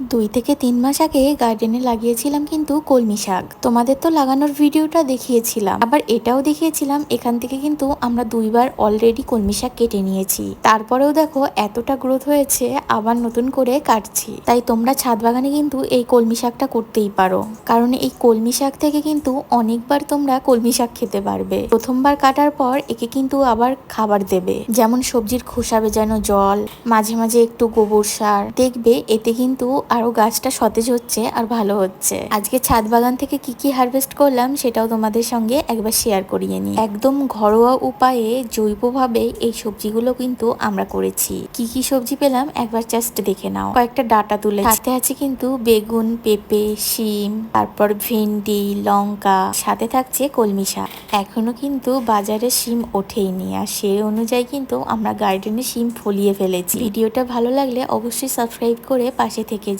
2 থেকে 3 মাস আগে গার্ডেনে লাগিয়েছিলাম কিন্তু কলমি শাক। তোমাদের তো লাগানোর ভিডিওটা দেখিয়েছিলাম, আবার এটাও দেখিয়েছিলাম। এখান থেকে কিন্তু আমরা 2বার অলরেডি কলমি শাক কেটে নিয়েছি। তারপরেও দেখো এতটা গ্রোথ হয়েছে, আবার নতুন করে কাটছি। তাই তোমরা ছাদ বাগানে কিন্তু এই কলমি শাকটা করতেই পারো, কারণ এই কলমি শাক থেকে কিন্তু অনেকবার তোমরা কলমি শাক খেতে পারবে। প্রথমবার কাটার পর একে কিন্তু আবার খাবার দেবে, যেমন সবজির খোসা ভেজানো জল, মাঝে মাঝে একটু গোবর সার, দেখবে এতে কিন্তু আরো গাছটা সতেজ হচ্ছে আর ভালো হচ্ছে। আজকে ছাদ বাগান থেকে কি কি হারভেস্ট করলাম সেটাও তোমাদের সঙ্গে একবার শেয়ার করিয়ে নিই। একদম ঘরোয়া উপায়ে জৈবভাবে এই সবজিগুলো কিন্তু আমরা করেছি। কি কি সবজি পেলাম একবার জাস্ট দেখে নাও। কয়েকটা ডাটা তুলে, সাথে আছে কিন্তু বেগুন, পেঁপে, শিম, তারপর ভেন্ডি, লঙ্কা, সাথে থাকছে কলমি শাক। এখনো কিন্তু বাজারে শিম ওঠেইনি, আর সেই অনুযায়ী কিন্তু আমরা গার্ডেনে শিম ফলিয়ে ফেলেছি। ভিডিওটা ভালো লাগলে অবশ্যই সাবস্ক্রাইব করে পাশে থেকে